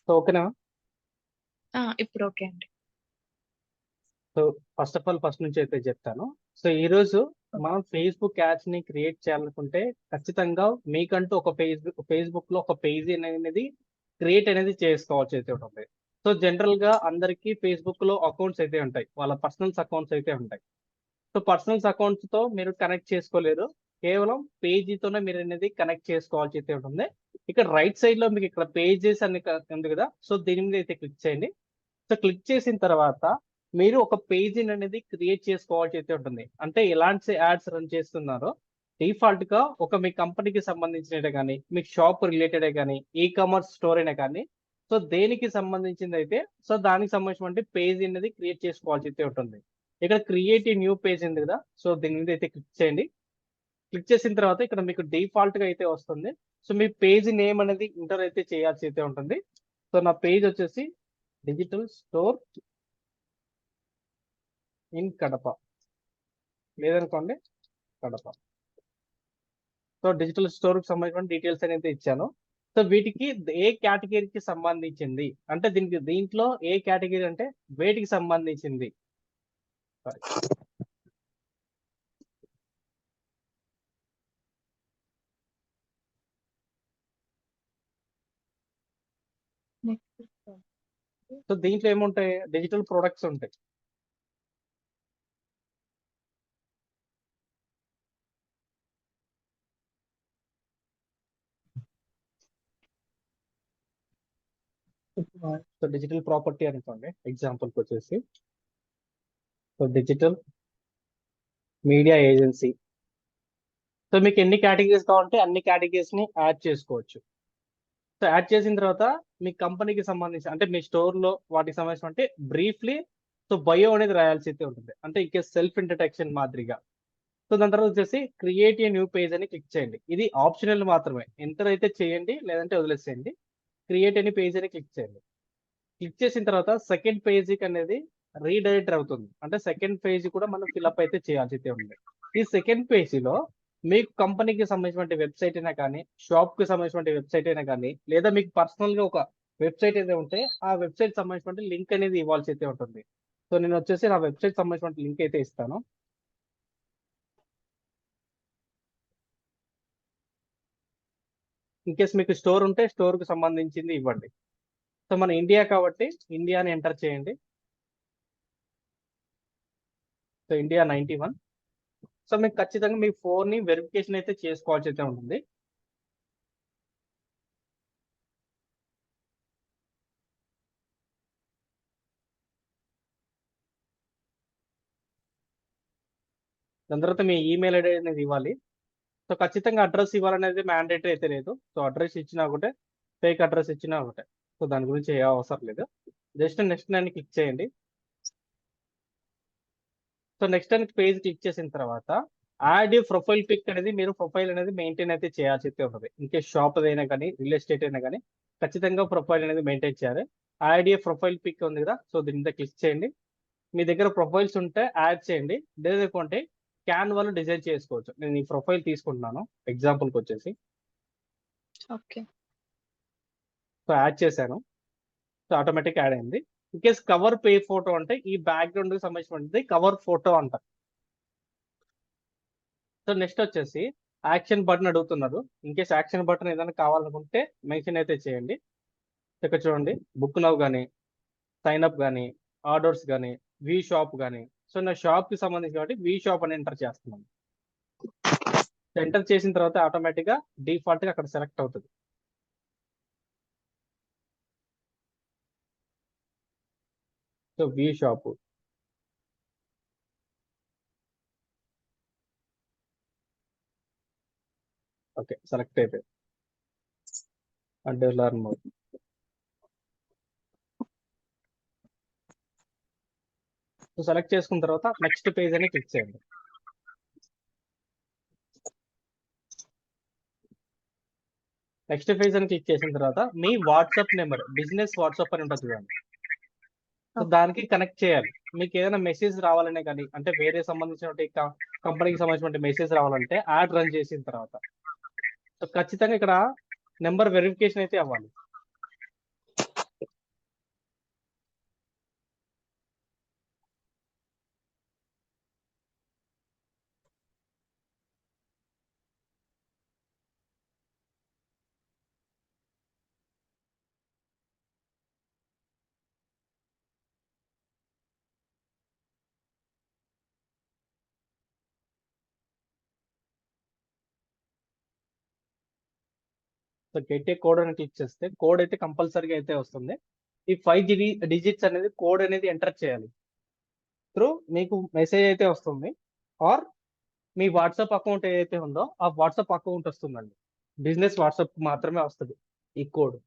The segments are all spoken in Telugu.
సో ఓకేనా? ఇప్పుడు ఓకే అండి. సో ఫస్ట్ నుంచి అయితే చెప్తాను. సో ఈ రోజు మనం ఫేస్బుక్ యాడ్స్ ని క్రియేట్ చేయాలనుకుంటే ఖచ్చితంగా మీకంటూ ఒక ఫేస్బుక్ లో ఒక పేజీ అనేది క్రియేట్ అనేది చేసుకోవాల్సి అయితే ఉంటుంది. సో జనరల్ గా అందరికీ ఫేస్బుక్ లో అకౌంట్స్ అయితే ఉంటాయి, వాళ్ళ పర్సనల్స్ అకౌంట్స్ అయితే ఉంటాయి. సో పర్సనల్స్ అకౌంట్స్ తో మీరు కనెక్ట్ చేసుకోలేరు, కేవలం పేజీతోనే మీరు అనేది కనెక్ట్ చేసుకోవాల్సి అయితే ఉంటుంది. ఇక్కడ రైట్ సైడ్ లో మీకు ఇక్కడ పేజెస్ అని ఉంది కదా, సో దీని మీద అయితే క్లిక్ చేయండి. సో క్లిక్ చేసిన తర్వాత మీరు ఒక పేజీని అనేది క్రియేట్ చేసుకోవాల్సి అయితే ఉంటుంది. అంటే ఎలాంటి యాడ్స్ రన్ చేస్తున్నారో డిఫాల్ట్ గా ఒక మీ కంపెనీకి సంబంధించినదే కానీ, మీ షాప్ రిలేటెడ్ కానీ, ఈ కామర్స్ స్టోర్ అయినా కానీ, సో దేనికి సంబంధించింది అయితే సో దానికి సంబంధించిన పేజ్ అనేది క్రియేట్ చేసుకోవాల్సి అయితే ఉంటుంది. ఇక్కడ క్రియేట్ న్యూ పేజ్ ఉంది కదా, సో దీని మీద అయితే క్లిక్ చేయండి. క్లిక్ చేసిన తర్వాత ఇక్కడ మీకు డిఫాల్ట్ గా అయితే వస్తుంది. సో మీ పేజ్ నేమ్ అనేది ఎంటర్ అయితే చేయాల్సి అయితే ఉంటుంది. సో నా పేజ్ వచ్చేసి డిజిటల్ స్టోర్ ఇన్ కడప, లేదనుకోండి కడప. సో డిజిటల్ స్టోర్ కి సంబంధించిన డీటెయిల్స్ అనేది ఇచ్చాను. సో వీటికి ఏ కేటగిరీకి సంబంధించింది అంటే దీంట్లో ఏ కేటగిరీ అంటే వేటికి సంబంధించింది. సో దీంట్లో ఏముంటాయి, డిజిటల్ ప్రొడక్ట్స్ ఉంటాయి. సో డిజిటల్ ప్రాపర్టీ అనుకోండి ఎగ్జాంపుల్కి వచ్చేసి, so digital media agency. So మీకు ఎన్ని కేటగిరీస్ కావాలంటే అన్ని కేటగిరీస్ ని యాడ్ చేసుకోవచ్చు. సో యాడ్ చేసిన తర్వాత మీ కంపెనీకి సంబంధించి అంటే మీ స్టోర్ లో వాటికి సంబంధించిన అంటే బ్రీఫ్లీ సో బయో అనేది రాయాల్సి అయితే ఉంటుంది, అంటే ఇక సెల్ఫ్ ఇంట్రడక్షన్ మాదిరిగా. సో దాని తర్వాత వచ్చేసి క్రియేట్ ఏ న్యూ పేజ్ అని క్లిక్ చేయండి. ఇది ఆప్షనల్ మాత్రమే, ఎంటర్ అయితే చేయండి లేదంటే వదిలేసేయండి. క్రియేట్ ఎనీ పేజ్ అని క్లిక్ చేయండి. క్లిక్ చేసిన తర్వాత సెకండ్ పేజీకి అనేది రీడైరెక్ట్ అవుతుంది, అంటే సెకండ్ పేజీ కూడా మనం ఫిల్అప్ అయితే చేయాల్సి అయితే ఉంది. ఈ సెకండ్ పేజీలో మీకు కంపెనీకి సంబంధించిన వెబ్సైట్ అయినా కానీ, షాప్ కి సంబంధించిన వెబ్సైట్ అయినా కానీ, లేదా మీకు పర్సనల్ గా ఒక వెబ్సైట్ అయితే ఉంటే ఆ వెబ్సైట్ సంబంధించిన లింక్ అనేది ఇవ్వాల్సి అయితే ఉంటుంది. సో నేను వచ్చేసి నా వెబ్సైట్ సంబంధించిన లింక్ అయితే ఇస్తాను. ఇన్ కేస్ మీకు స్టోర్ ఉంటే స్టోర్ కి సంబంధించింది ఇవ్వండి. సో మన ఇండియా కాబట్టి ఇండియాని ఎంటర్ చేయండి. So India 91. సో మీకు ఖచ్చితంగా మీ ఫోన్ ని వెరిఫికేషన్ అయితే చేసుకోవాల్సి అయితే ఉంటుంది. దాని తర్వాత మీ ఈమెయిల్ ఐడి అనేది ఇవ్వాలి. సో ఖచ్చితంగా అడ్రస్ ఇవ్వాలనేది మ్యాండేటరీ అయితే లేదు. సో అడ్రస్ ఇచ్చినా ఒకటే, ఫేక్ అడ్రస్ ఇచ్చినా ఒకటే. సో దాని గురించి ఏ అవసరం లేదు. జస్ట్ నెక్స్ట్ అని క్లిక్ చేయండి. సో నెక్స్ట్ అని పేజ్ క్లిక్ చేసిన తర్వాత యాడ్ ప్రొఫైల్ పిక్ అనేది మీరు ప్రొఫైల్ అనేది మెయింటైన్ అయితే చేయాల్సి అయితే ఉంటుంది. ఇంకే షాప్ అయినా కానీ, రియల్ ఎస్టేట్ అయినా కానీ ఖచ్చితంగా ప్రొఫైల్ అనేది మెయింటైన్ చేయాలి. యాడ్ ప్రొఫైల్ పిక్ ఉంది కదా, సో దీని మీద క్లిక్ చేయండి. మీ దగ్గర ప్రొఫైల్స్ ఉంటే యాడ్ చేయండి, లేదంటే క్యాన్వాలో డిజైన్ చేసుకోవచ్చు. నేను ఈ ప్రొఫైల్ తీసుకుంటున్నాను ఎగ్జాంపుల్కి వచ్చేసి. ఓకే. సో యాడ్ చేశాను. సో ఆటోమేటిక్ యాడ్ అయింది. In case cover pay photo అంటే ఈ బ్యాక్గ్రౌండ్ కి సంబంధించినది కవర్ ఫోటో అంటారు. సో నెక్స్ట్ వచ్చేసి యాక్షన్ బటన్ అడుగుతున్నారు. ఇన్ కేస్ యాక్షన్ బటన్ ఏదైనా కావాలనుకుంటే మెన్షన్ అయితే చేయండి. ఇక్కడ చూడండి, బుక్ నవ్ కానీ, సైన్ అప్ కానీ, ఆర్డర్స్ కానీ, వి షాప్ కానీ. సో నా షాప్ కి సంబంధించి కాబట్టి వి షాప్ అని ఎంటర్ చేస్తున్నాను. ఎంటర్ చేసిన తర్వాత ఆటోమేటిక్ గా డిఫాల్ట్ గా అక్కడ సెలెక్ట్ అవుతుంది. So we shop okay select అయిపోయింది. అంటే లర్న్ మోడ్. సో సెలెక్ట్ చేసుకున్న తర్వాత నెక్స్ట్ పేజ్ అని క్లిక్ చేయండి. నెక్స్ట్ పేజ్ అని క్లిక్ చేసిన తర్వాత మీ వాట్సాప్ నెంబర్, బిజినెస్ వాట్సాప్ అని ఉంటుంది చూడండి, సో దానికి కనెక్ట్ చేయాలి. మీకు ఏదైనా మెసేజ్ రావాలనే కానీ, అంటే వేరే సంబంధించిన కంపెనీకి సంబంధించిన మెసేజ్ రావాలంటే యాడ్ రన్ చేసిన తర్వాత సో ఖచ్చితంగా ఇక్కడ నెంబర్ వెరిఫికేషన్ అయితే అవ్వాలి. సో గెట్ ఏ కోడ్ అని క్లిక్ చేస్తే కోడ్ అయితే కంపల్సరీగా అయితే వస్తుంది. ఈ 5 డిజిట్స్ అనేది కోడ్ అనేది ఎంటర్ చేయాలి. త్రూ మీకు మెసేజ్ అయితే వస్తుంది, ఆర్ మీ వాట్సాప్ అకౌంట్ ఏదైతే ఉందో ఆ వాట్సాప్ అకౌంట్ వస్తుందండి. బిజినెస్ వాట్సాప్ మాత్రమే వస్తుంది ఈ కోడ్.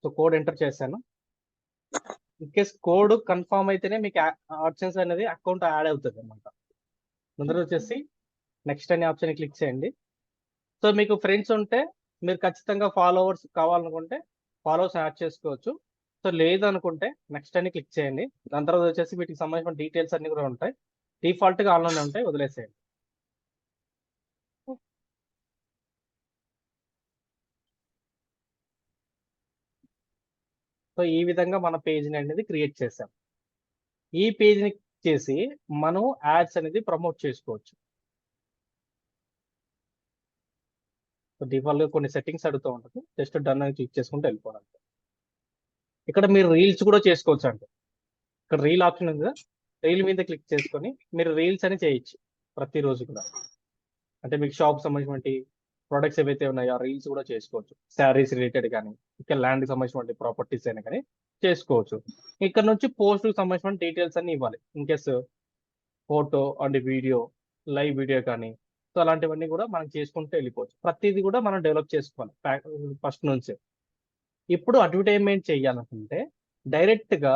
సో కోడ్ ఎంటర్ చేశాను. ఇన్ కేస్ కోడ్ కన్ఫర్మ్ అయితేనే మీకు ఆప్షన్స్ అనేది అకౌంట్ యాడ్ అవుతుంది అనమాట. ముందర వచ్చేసి నెక్స్ట్ అనే ఆప్షన్ క్లిక్ చేయండి. సో మీకు ఫ్రెండ్స్ ఉంటే మీరు ఖచ్చితంగా ఫాలోవర్స్ కావాలనుకుంటే ఫాలోవర్స్ యాడ్ చేసుకోవచ్చు. సో లేదనుకుంటే నెక్స్ట్ అని క్లిక్ చేయండి. దాని తర్వాత వచ్చేసి వీటికి సంబంధించిన డీటెయిల్స్ అన్ని కూడా ఉంటాయి. డిఫాల్ట్గా ఆన్లైన్ ఉంటాయి, వదిలేసేయండి. సో ఈ విధంగా మన పేజ్ని అనేది క్రియేట్ చేసాం. ఈ పేజ్ని చేసి మనం యాడ్స్ అనేది ప్రమోట్ చేసుకోవచ్చు. సో డిఫాల్ట్గా కొన్ని సెట్టింగ్స్ అడుగుతూ ఉంటుంది, జస్ట్ డన్ అని క్లిక్ చేసుకుంటూ వెళ్ళిపోవడం. ఇక్కడ మీరు రీల్స్ కూడా చేసుకోవచ్చు అండి. ఇక్కడ రీల్ ఆప్షన్ ఉంది కదా, రీల్ మీద క్లిక్ చేసుకొని మీరు రీల్స్ అని చేయొచ్చు ప్రతిరోజు కూడా. అంటే మీకు షాప్ సంబంధించిన ప్రొడక్ట్స్ ఏవైతే ఉన్నాయో ఆ రీల్స్ కూడా చేసుకోవచ్చు. శారీస్ రిలేటెడ్ కానీ, ఇక్కడ ల్యాండ్కి సంబంధించిన ప్రాపర్టీస్ అయినా కానీ చేసుకోవచ్చు. ఇక్కడ నుంచి పోస్ట్కి సంబంధించిన డీటెయిల్స్ అన్ని ఇవ్వాలి. In case photo and video, live video కానీ, సో అలాంటివన్నీ కూడా మనం చేసుకుంటూ వెళ్ళిపోవచ్చు. ప్రతిదీ కూడా మనం డెవలప్ చేసుకోవాలి ఫస్ట్ నుంచి. ఇప్పుడు అడ్వర్టైజ్మెంట్ చేయాలనుకుంటే డైరెక్ట్గా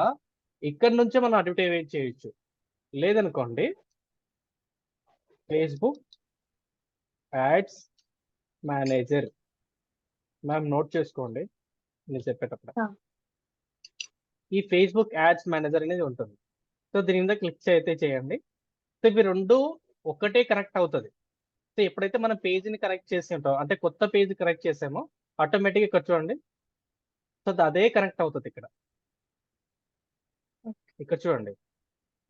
ఇక్కడ నుంచే మనం అడ్వర్టైజ్మెంట్ చేయొచ్చు. లేదనుకోండి Facebook ads manager, ma'am note చేసుకోండి నేను చెప్పేటప్పుడు. ఈ ఫేస్బుక్ యాడ్స్ మేనేజర్ అనేది ఉంటుంది. సో దీని మీద క్లిక్ అయితే చేయండి. సో ఇవి రెండు ఒకటే కనెక్ట్ అవుతుంది. సో ఎప్పుడైతే మనం పేజీని కరెక్ట్ చేసి ఉంటాం, అంటే కొత్త పేజ్ కరెక్ట్ చేసామో ఆటోమేటిక్గా ఇక్కడ చూడండి, సో అదే కనెక్ట్ అవుతుంది. ఇక్కడ చూడండి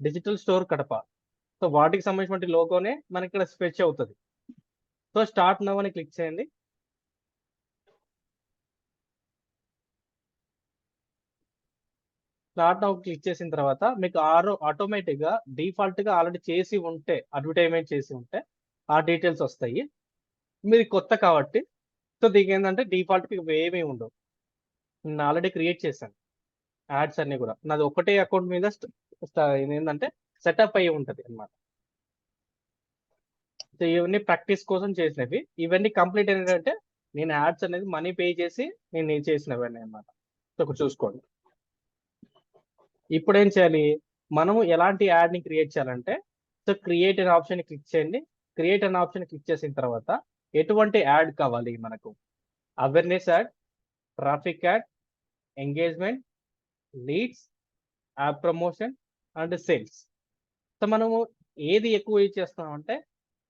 డిజిటల్ స్టోర్ కడప, సో వాటికి సంబంధించిన లోగోనే మనకి ఇక్కడ స్పెచ్ అవుతుంది. సో స్టార్ట్ నవ్ అని క్లిక్ చేయండి. స్టార్ట్ నవ్ క్లిక్ చేసిన తర్వాత మీకు ఆటోమేటిక్గా డిఫాల్ట్గా ఆల్రెడీ చేసి ఉంటే, అడ్వర్టైజ్మెంట్ చేసి ఉంటే ఆ డీటెయిల్స్ వస్తాయి. మీరు కొత్త కాబట్టి సో దీనికి ఏంటంటే డిఫాల్ట్కి ఏమీ ఉండవు. నేను ఆల్రెడీ క్రియేట్ చేశాను యాడ్స్ అన్ని కూడా. నాది ఒకటే అకౌంట్ మీద ఏంటంటే సెటప్ అయ్యి ఉంటుంది అనమాట. సో ఇవన్నీ ప్రాక్టీస్ కోసం చేసినవి. ఇవన్నీ కంప్లీట్ ఏంటంటే నేను యాడ్స్ అనేది మనీ పే చేసి నేను చేసినవన్నీ అనమాట. సో ఒకటి చూసుకోండి. ఇప్పుడు ఏం చేయాలి, మనము ఎలాంటి యాడ్ని క్రియేట్ చేయాలంటే, సో క్రియేట్ అనే ఆప్షన్ క్లిక్ చేయండి. క్రియేట్ అనే ఆప్షన్ క్లిక్ చేసిన తర్వాత ఎటువంటి యాడ్ కావాలి మనకు? Awareness add, traffic add, engagement, leads, app promotion and sales. So మనము ఏది ఎక్కువ యూజ్ చేస్తాం అంటే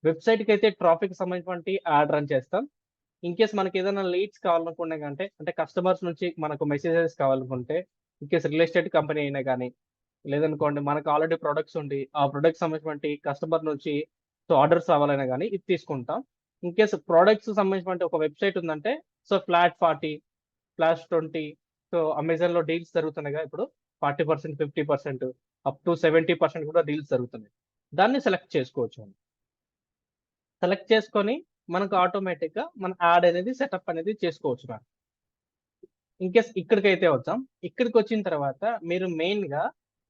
వెబ్సైట్కి అయితే ట్రాఫిక్ సంబంధించిన యాడ్ రన్ చేస్తాం. ఇన్ కేస్ మనకి ఏదైనా లీడ్స్ కావాలనుకునే అంటే కస్టమర్స్ నుంచి మనకు మెసేజెస్ కావాలనుకుంటే, in case real estate company అయినా కానీ, లేదనుకోండి మనకు ఆల్రెడీ ప్రొడక్ట్స్ ఉండి ఆ ప్రొడక్ట్స్ సంబంధించిన కస్టమర్ నుంచి సో ఆర్డర్స్ రావాలైనా కానీ ఇది తీసుకుంటాం. ఇన్ కేస్ ప్రొడక్ట్స్ సంబంధించిన ఒక వెబ్సైట్ ఉందంటే సో ఫ్లాట్ 40, ఫ్లాట్ 20, సో అమెజాన్లో డీల్స్ జరుగుతున్నాయి కదా ఇప్పుడు 40%, 50%, అప్ టు 70% కూడా డీల్స్ జరుగుతున్నాయి. దాన్ని సెలెక్ట్ చేసుకోవచ్చు. సెలెక్ట్ చేసుకొని మనకు ఆటోమేటిక్గా మన యాడ్ అనేది సెటప్ అనేది చేసుకోవచ్చు. మనం ఇన్ కేస్ ఇక్కడికైతే వచ్చాం. ఇక్కడికి వచ్చిన తర్వాత మీరు మెయిన్గా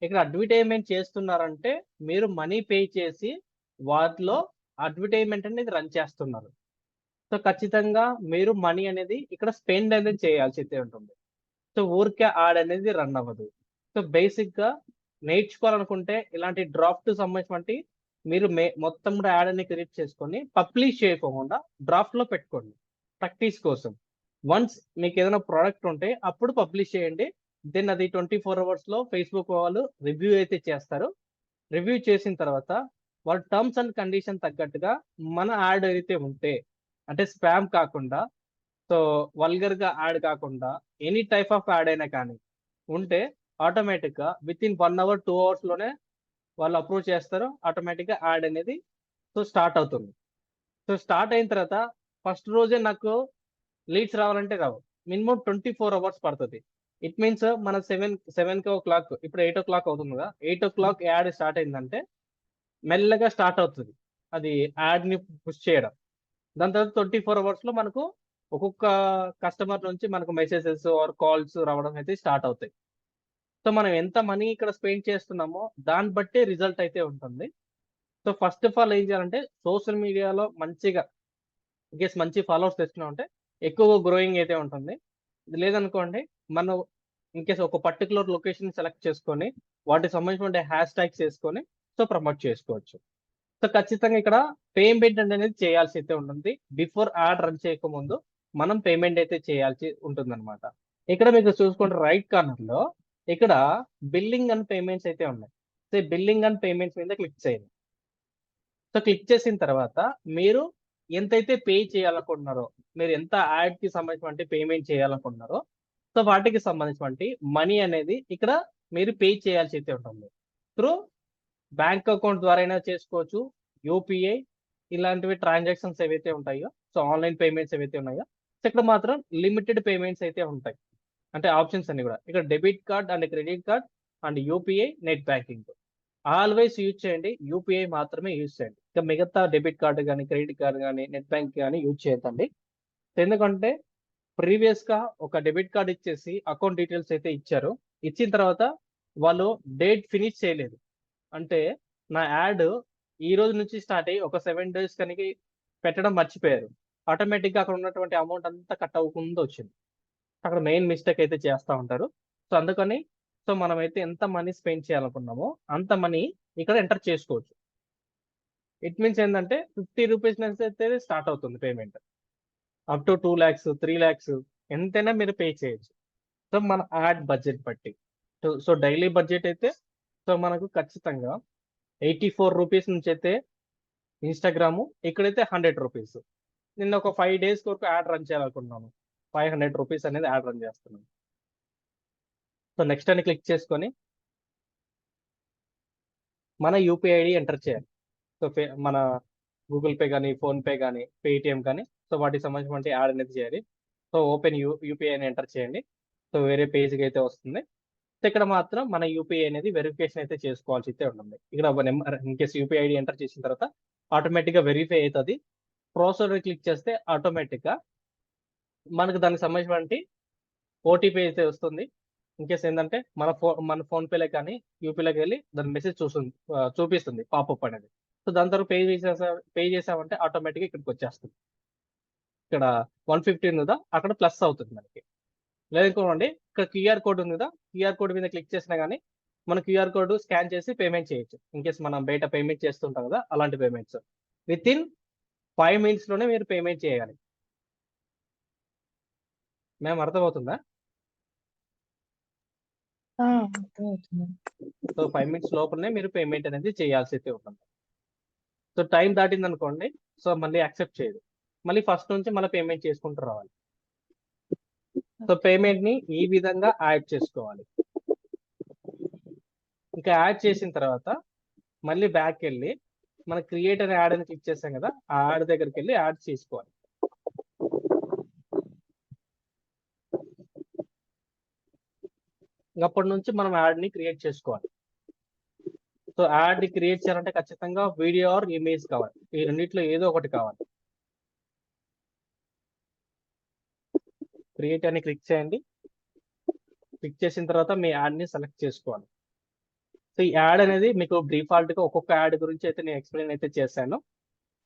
ఇక్కడ అడ్వర్టైజ్మెంట్ చేస్తున్నారంటే మీరు మనీ పే చేసి వాటిలో అడ్వర్టైజ్మెంట్ అనేది రన్ చేస్తున్నారు. సో ఖచ్చితంగా మీరు మనీ అనేది ఇక్కడ స్పెండ్ అనేది చేయాల్సి అయితే ఉంటుంది. సో ఊరికే యాడ్ అనేది రన్ అవ్వదు. సో బేసిక్గా నేర్చుకోవాలనుకుంటే ఇలాంటి డ్రాఫ్ట్ సంబంధించి మీరు మొత్తం కూడా యాడ్ అనేది క్రియేట్ చేసుకొని పబ్లిష్ చేయకుండా డ్రాఫ్ట్లో పెట్టుకోండి ప్రాక్టీస్ కోసం. వన్స్ మీకు ఏదైనా ప్రోడక్ట్ ఉంటే అప్పుడు పబ్లిష్ చేయండి. దెన్ అది 24 అవర్స్లో ఫేస్బుక్ వాళ్ళు రివ్యూ అయితే చేస్తారు. రివ్యూ చేసిన తర్వాత వాళ్ళ టర్మ్స్ అండ్ కండిషన్ తగ్గట్టుగా మన యాడ్ అయితే ఉంటే, అంటే స్పామ్ కాకుండా, సో వల్గర్గా యాడ్ కాకుండా ఎనీ టైప్ ఆఫ్ యాడ్ అయినా కానీ ఉంటే ఆటోమేటిక్గా విత్ ఇన్ 1 hour 2 hours వాళ్ళు అప్రూవ్ చేస్తారు. ఆటోమేటిక్గా యాడ్ అనేది సో స్టార్ట్ అవుతుంది. సో స్టార్ట్ అయిన తర్వాత ఫస్ట్ రోజే నాకు లీడ్స్ రావాలంటే రావు. మినిమం 24 hours పడుతుంది. ఇట్ మీన్స్ మన 7 o'clock ఇప్పుడు 8 o'clock అవుతుంది కదా, 8 o'clock యాడ్ స్టార్ట్ అయిందంటే మెల్లగా స్టార్ట్ అవుతుంది. అది యాడ్ ని పుష్ చేయడం. దాని తర్వాత 24 అవర్స్ లో మనకు ఒక్కొక్క కస్టమర్ నుంచి మనకు మెసేజెస్ ఆర్ కాల్స్ రావడం అయితే స్టార్ట్ అవుతాయి. సో మనం ఎంత మనీ ఇక్కడ స్పెండ్ చేస్తున్నామో దాన్ని బట్టే రిజల్ట్ అయితే ఉంటుంది. సో ఫస్ట్ ఆఫ్ ఆల్ ఏం చేయాలంటే సోషల్ మీడియాలో మంచిగా ఇన్కేస్ మంచి ఫాలోవర్స్ తెచ్చుకున్నాం అంటే ఎక్కువ గ్రోయింగ్ అయితే ఉంటుంది. ఇది లేదనుకోండి, మనం ఇన్కేస్ ఒక పర్టికులర్ లొకేషన్ సెలెక్ట్ చేసుకొని వాటికి సంబంధించిన హ్యాష్ ట్యాగ్స్ వేసుకొని సో ప్రమోట్ చేసుకోవచ్చు. సో ఖచ్చితంగా ఇక్కడ పేమెంట్ అనేది చేయాల్సి అయితే ఉంటుంది. బిఫోర్ యాడ్ రన్ చేయకముందు మనం పేమెంట్ అయితే చేయాల్సి ఉంటుంది అనమాట. ఇక్కడ మీకు చూసుకుంటే రైట్ కార్నర్ లో ఇక్కడ బిల్లింగ్ అండ్ పేమెంట్స్ అయితే ఉన్నాయి. సో బిల్లింగ్ అండ్ పేమెంట్స్ మీద క్లిక్ చేయండి. సో క్లిక్ చేసిన తర్వాత మీరు ఎంతైతే పే చేయాలనుకుంటున్నారో, మీరు ఎంత యాడ్ కి సంబంధించిన పేమెంట్ చేయాలనుకుంటున్నారో సో వాటికి సంబంధించిన మనీ అనేది ఇక్కడ మీరు పే చేయాల్సి అయితే ఉంటుంది. త్రూ బ్యాంక్ అకౌంట్ ద్వారా అయినా చేసుకోవచ్చు, యూపీఐ ఇలాంటివి ట్రాన్సాక్షన్స్ ఏవైతే ఉంటాయో, సో ఆన్లైన్ పేమెంట్స్ ఏవైతే ఉన్నాయో, సో ఇక్కడ మాత్రం లిమిటెడ్ పేమెంట్స్ అయితే ఉంటాయి. అంటే ఆప్షన్స్ అన్ని కూడా ఇక్కడ debit card and credit card and UPI net banking always use చేయండి. యూపీఐ మాత్రమే యూజ్ చేయండి. ఇక మిగతా డెబిట్ కార్డు కానీ క్రెడిట్ కార్డు కానీ నెట్ బ్యాంక్ కానీ యూజ్ చేయొద్దండి. ఎందుకంటే ప్రీవియస్ గా ఒక డెబిట్ కార్డ్ ఇచ్చేసి అకౌంట్ డీటెయిల్స్ అయితే ఇచ్చారు. ఇచ్చిన తర్వాత వాళ్ళు డేట్ ఫినిష్ చేయలేదు. అంటే నా యాడ్ ఈ రోజు నుంచి స్టార్ట్ అయ్యి ఒక 7 days కనుక పెట్టడం మర్చిపోయారు. ఆటోమేటిక్ గా అక్కడ ఉన్నటువంటి అమౌంట్ అంతా కట్ అవ్వకుండా వచ్చింది. అక్కడ మెయిన్ మిస్టేక్ అయితే చేస్తూ ఉంటారు. సో అందుకని సో మనమైతే ఎంత మనీ స్పెండ్ చేయాలనుకున్నామో అంత మనీ ఇక్కడ ఎంటర్ చేసుకోవచ్చు. ఇట్ మీన్స్ ఏంటంటే 50 రూపీస్ నుంచి అయితే స్టార్ట్ అవుతుంది payment. Up to 2 lakhs 3 lakhs ఎంతైనా మీరు పే చేయొచ్చు. సో మన యాడ్ బడ్జెట్ బట్టి. సో డైలీ బడ్జెట్ అయితే సో మనకు ఖచ్చితంగా 84 రూపీస్ నుంచి అయితే ఇన్స్టాగ్రాము, ఇక్కడైతే 100 రూపీస్. నిన్న ఒక 5 days వరకు యాడ్ రన్ చేయాలనుకుంటున్నాను. 500 రూపీస్ అనేది యాడ్ రన్ చేస్తున్నాను. సో నెక్స్ట్ అని క్లిక్ చేసుకొని మన యూపీఐ ఐడి ఎంటర్ చేయాలి. సో మన గూగుల్ పే కానీ, ఫోన్ పే కానీ, పేటిఎం కానీ సో వాటికి సంబంధించిన యాడ్ అనేది చేయాలి. సో ఓపెన్ యూపీఐని ఎంటర్ చేయండి. సో వేరే పేజ్కి అయితే వస్తుంది. సో ఇక్కడ మాత్రం మన యూపీఐ అనేది వెరిఫికేషన్ అయితే చేసుకోవాల్సి అయితే ఉంటుంది. ఇక్కడ ఒక number in case UPI ID enter చేసిన తర్వాత ఆటోమేటిక్గా వెరిఫై అవుతుంది. ప్రాసెసర్ క్లిక్ చేస్తే ఆటోమేటిక్గా మనకు దానికి సంబంధించిన ఓటీపీ అయితే వస్తుంది. ఇన్కేస్ ఏంటంటే మన ఫోన్ పేలో కానీ యూపీలోకి వెళ్ళి దాని మెసేజ్ చూపిస్తుంది పాపప్ అనేది. సో దాని తర్వాత పే చేసామంటే ఆటోమేటిక్గా ఇక్కడికి వచ్చేస్తుంది. ఇక్కడ 150 ఉంది కదా, అక్కడ ప్లస్ అవుతుంది మనకి. లేదనుకోండి ఇక్కడ క్యూఆర్ కోడ్ ఉంది కదా, క్యూఆర్ కోడ్ మీద క్లిక్ చేసినా కానీ మన క్యూఆర్ కోడ్ స్కాన్ చేసి పేమెంట్ చేయొచ్చు. ఇన్కేస్ మనం బయట పేమెంట్ చేస్తుంటాం కదా, అలాంటి పేమెంట్స్ విత్ ఇన్ 5 minutes లోనే మీరు పేమెంట్ చేయాలి. మేము అర్థమవుతుందా? అర్థమవుతుంది. సో 5 minutes లోపలనే మీరు పేమెంట్ అనేది చేయాల్సి అయితే ఉంటుంది. సో టైం దాటింది అనుకోండి, సో మళ్ళీ యాక్సెప్ట్ చేయదు. మళ్ళీ ఫస్ట్ నుంచి మళ్ళీ పేమెంట్ చేసుకుంటూ రావాలి. సో పేమెంట్ ని ఈ విధంగా యాడ్ చేసుకోవాలి. ఇంకా యాడ్ చేసిన తర్వాత మళ్ళీ బ్యాక్ వెళ్ళి మన క్రియేట్ అనే యాడ్ అని క్లిక్ చేసాం కదా, ఆ యాడ్ దగ్గరికి వెళ్ళి యాడ్ చేసుకోవాలి. అప్పటి నుంచి మనం యాడ్ ని క్రియేట్ చేసుకోవాలి. సో యాడ్ ని క్రియేట్ చేయాలంటే ఖచ్చితంగా వీడియో ఆర్ ఇమేజ్ కావాలి. ఈ రెండిట్లో ఏదో ఒకటి కావాలి. క్రియేట్ అని క్లిక్ చేయండి. క్లిక్ చేసిన తర్వాత మీ యాడ్ ని సెలెక్ట్ చేసుకోవాలి. సో ఈ యాడ్ అనేది మీకు డిఫాల్ట్ గా ఒక్కొక్క యాడ్ గురించి అయితే నేను ఎక్స్ప్లెయిన్ అయితే చేశాను.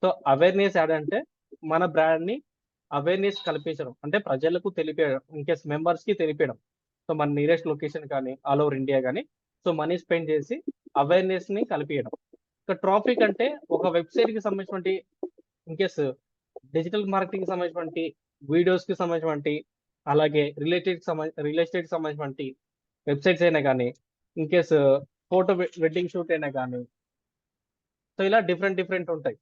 సో అవేర్నెస్ యాడ్ అంటే మన బ్రాండ్ ని అవేర్నెస్ కల్పించడం, అంటే ప్రజలకు తెలిపేయడం, ఇన్కేస్ మెంబర్స్ కి తెలిపేయడం. సో మన నియరెస్ట్ లొకేషన్ కానీ ఆల్ ఓవర్ ఇండియా కానీ సో మనీ స్పెండ్ చేసి అవేర్నెస్ ని కలిపియడం. ఇక ట్రాఫిక్ అంటే ఒక వెబ్సైట్ కి సంబంధించిన ఇన్కేస్ డిజిటల్ మార్కెటింగ్ కి సంబంధించిన వీడియోస్ కి సంబంధించిన అలాగే రియల్ ఎస్టేట్ సంబంధించిన వెబ్సైట్స్ అయినా కానీ ఇన్కేస్ ఫోటో వెడ్డింగ్ షూట్ అయినా కానీ సో ఇలా డిఫరెంట్ ఉంటాయి.